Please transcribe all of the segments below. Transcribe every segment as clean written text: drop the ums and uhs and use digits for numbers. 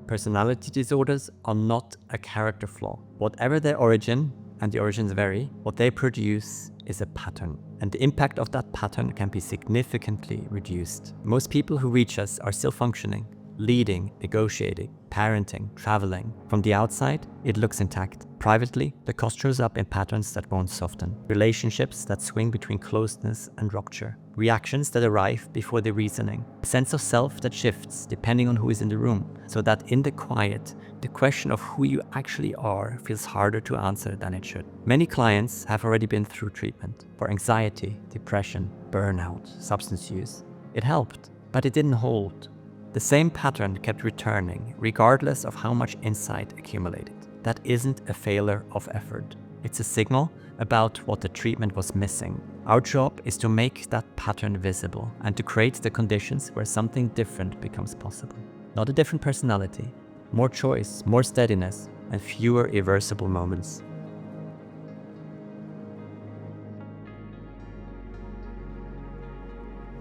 Personality disorders are not a character flaw. Whatever their origin, and the origins vary, what they produce is a pattern. And the impact of that pattern can be significantly reduced. Most people who reach us are still functioning, leading, negotiating, parenting, traveling. From the outside, it looks intact. Privately, the cost shows up in patterns that won't soften. Relationships that swing between closeness and rupture. Reactions that arrive before the reasoning. A sense of self that shifts depending on who is in the room, so that in the quiet, the question of who you actually are feels harder to answer than it should. Many clients have already been through treatment for anxiety, depression, burnout, substance use. It helped, but it didn't hold. The same pattern kept returning, regardless of how much insight accumulated. That isn't a failure of effort. It's a signal about what the treatment was missing. Our job is to make that pattern visible and to create the conditions where something different becomes possible. Not a different personality, more choice, more steadiness, and fewer irreversible moments.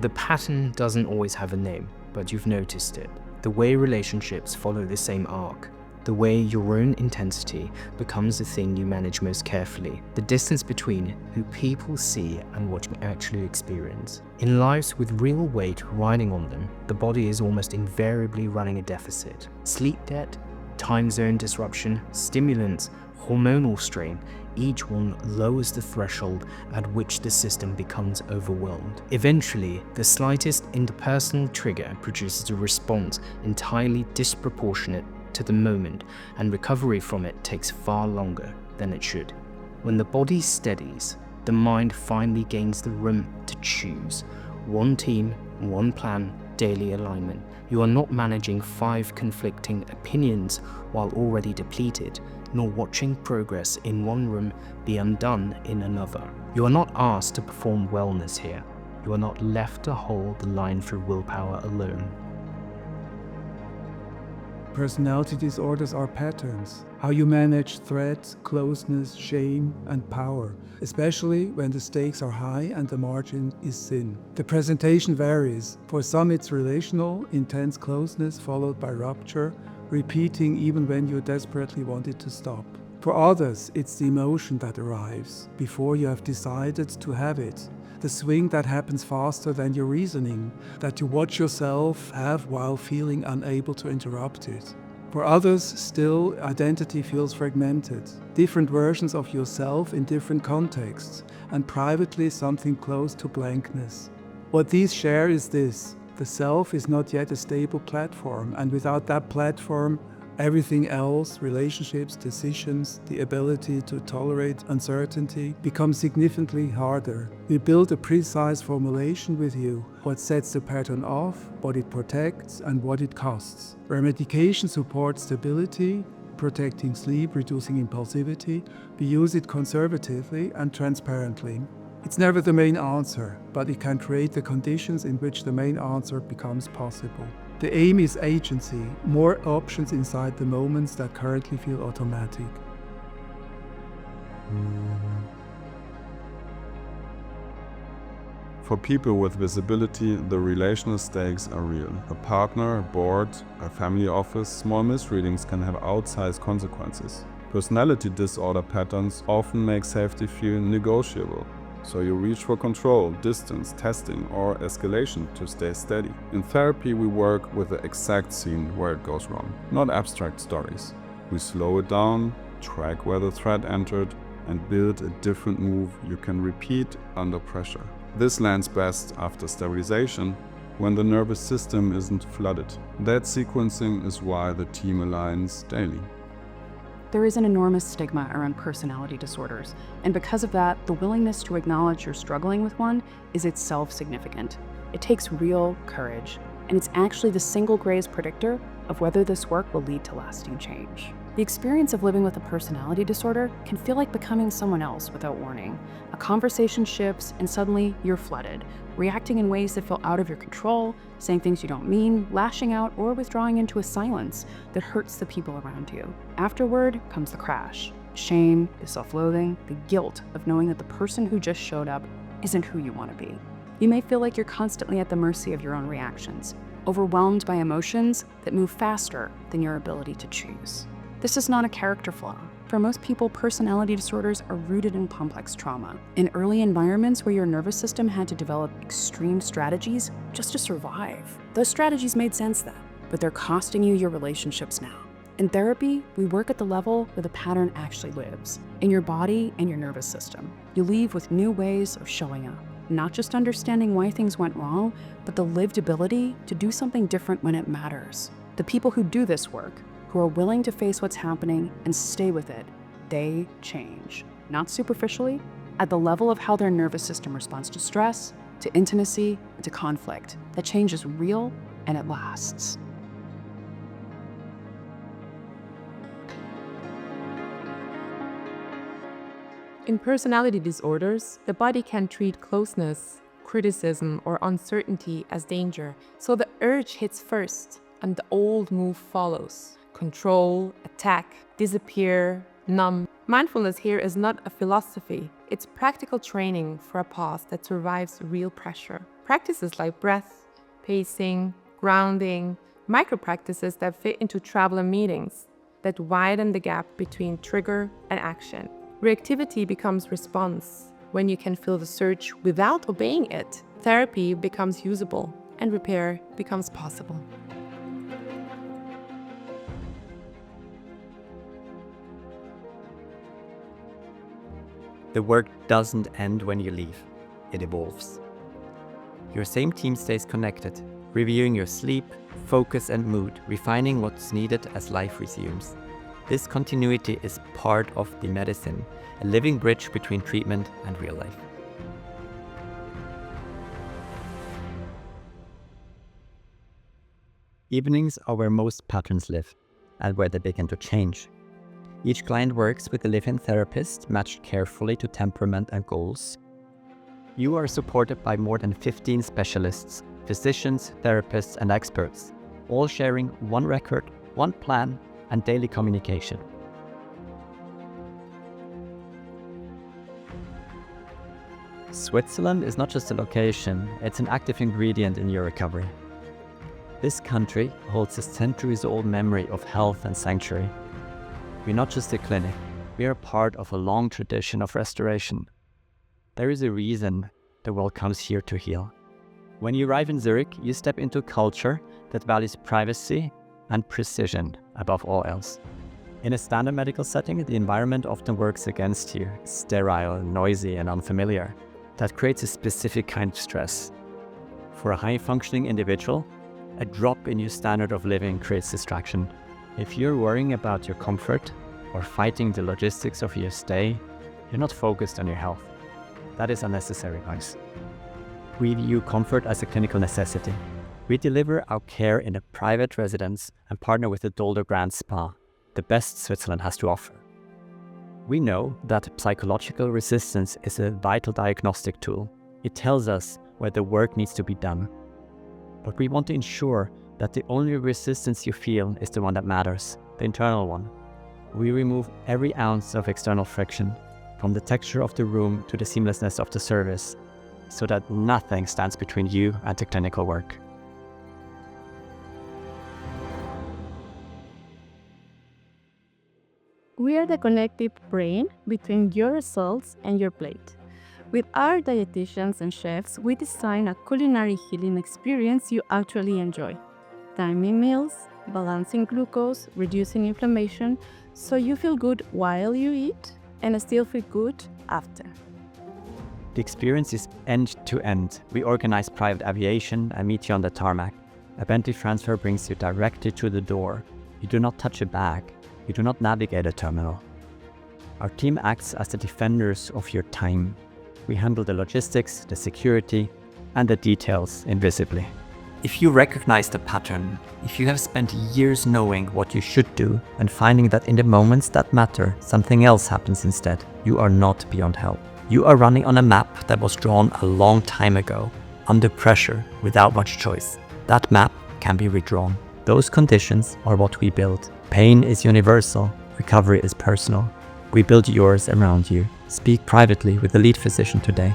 The pattern doesn't always have a name, but you've noticed it. The way relationships follow the same arc. The way your own intensity becomes the thing you manage most carefully. The distance between who people see and what you actually experience. In lives with real weight riding on them, the body is almost invariably running a deficit. Sleep debt, time zone disruption, stimulants, hormonal strain, each one lowers the threshold at which the system becomes overwhelmed. Eventually, the slightest interpersonal trigger produces a response entirely disproportionate to the moment, and recovery from it takes far longer than it should. When the body steadies, the mind finally gains the room to choose. One team, one plan, daily alignment. You are not managing 5 conflicting opinions while already depleted, nor watching progress in one room be undone in another. You are not asked to perform wellness here. You are not left to hold the line through willpower alone. Personality disorders are patterns, how you manage threats, closeness, shame, and power, especially when the stakes are high and the margin is thin. The presentation varies. For some it's relational, intense closeness followed by rupture, repeating even when you desperately want it to stop. For others, it's the emotion that arrives before you have decided to have it. The swing that happens faster than your reasoning, that you watch yourself have while feeling unable to interrupt it. For others, still, identity feels fragmented, different versions of yourself in different contexts, and privately something close to blankness. What these share is this: the self is not yet a stable platform, and without that platform, everything else, relationships, decisions, the ability to tolerate uncertainty, becomes significantly harder. We build a precise formulation with you, what sets the pattern off, what it protects, and what it costs. Where medication supports stability, protecting sleep, reducing impulsivity, we use it conservatively and transparently. It's never the main answer, but it can create the conditions in which the main answer becomes possible. The aim is agency, more options inside the moments that currently feel automatic. For people with visibility, the relational stakes are real. A partner, a board, a family office, small misreadings can have outsized consequences. Personality disorder patterns often make safety feel negotiable. So you reach for control, distance, testing, or escalation to stay steady. In therapy, we work with the exact scene where it goes wrong, not abstract stories. We slow it down, track where the threat entered, and build a different move you can repeat under pressure. This lands best after stabilization, when the nervous system isn't flooded. That sequencing is why the team aligns daily. There is an enormous stigma around personality disorders, and because of that, the willingness to acknowledge you're struggling with one is itself significant. It takes real courage, and it's actually the single greatest predictor of whether this work will lead to lasting change. The experience of living with a personality disorder can feel like becoming someone else without warning. A conversation shifts, and suddenly you're flooded, reacting in ways that feel out of your control, saying things you don't mean, lashing out, or withdrawing into a silence that hurts the people around you. Afterward comes the crash. Shame, the self-loathing, the guilt of knowing that the person who just showed up isn't who you want to be. You may feel like you're constantly at the mercy of your own reactions, overwhelmed by emotions that move faster than your ability to choose. This is not a character flaw. For most people, personality disorders are rooted in complex trauma, in early environments where your nervous system had to develop extreme strategies just to survive. Those strategies made sense then, but they're costing you your relationships now. In therapy, we work at the level where the pattern actually lives, in your body and your nervous system. You leave with new ways of showing up, not just understanding why things went wrong, but the lived ability to do something different when it matters. The people who do this work, who are willing to face what's happening and stay with it, they change. Not superficially, at the level of how their nervous system responds to stress, to intimacy, and to conflict. That change is real and it lasts. In personality disorders, the body can treat closeness, criticism, or uncertainty as danger, so the urge hits first and the old move follows. Control, attack, disappear, numb. Mindfulness here is not a philosophy, it's practical training for a pause that survives real pressure. Practices like breath, pacing, grounding, micro practices that fit into traveler meetings, that widen the gap between trigger and action. Reactivity becomes response. When you can feel the surge without obeying it, therapy becomes usable and repair becomes possible. The work doesn't end when you leave, it evolves. Your same team stays connected, reviewing your sleep, focus and mood, refining what's needed as life resumes. This continuity is part of the medicine, a living bridge between treatment and real life. Evenings are where most patterns live and where they begin to change. Each client works with a live-in therapist matched carefully to temperament and goals. You are supported by more than 15 specialists, physicians, therapists, and experts, all sharing one record, one plan, and daily communication. Switzerland is not just a location, it's an active ingredient in your recovery. This country holds a centuries-old memory of health and sanctuary. We're not just a clinic, we are part of a long tradition of restoration. There is a reason the world comes here to heal. When you arrive in Zurich, you step into a culture that values privacy and precision above all else. In a standard medical setting, the environment often works against you, sterile, noisy, and unfamiliar. That creates a specific kind of stress. For a high-functioning individual, a drop in your standard of living creates distraction. If you're worrying about your comfort or fighting the logistics of your stay, you're not focused on your health. That is unnecessary noise. We view comfort as a clinical necessity. We deliver our care in a private residence and partner with the Dolder Grand Spa, the best Switzerland has to offer. We know that psychological resistance is a vital diagnostic tool. It tells us where the work needs to be done. But we want to ensure that the only resistance you feel is the one that matters, the internal one. We remove every ounce of external friction, from the texture of the room to the seamlessness of the service, so that nothing stands between you and the clinical work. We are the connective brain between your results and your plate. With our dietitians and chefs, we design a culinary healing experience you actually enjoy. Timing meals, balancing glucose, reducing inflammation, so you feel good while you eat and still feel good after. The experience is end-to-end. We organize private aviation and meet you on the tarmac. A Bentley transfer brings you directly to the door. You do not touch a bag. You do not navigate a terminal. Our team acts as the defenders of your time. We handle the logistics, the security, and the details invisibly. If you recognize the pattern, if you have spent years knowing what you should do and finding that in the moments that matter, something else happens instead, you are not beyond help. You are running on a map that was drawn a long time ago, under pressure, without much choice. That map can be redrawn. Those conditions are what we build. Pain is universal, recovery is personal. We build yours around you. Speak privately with the lead physician today.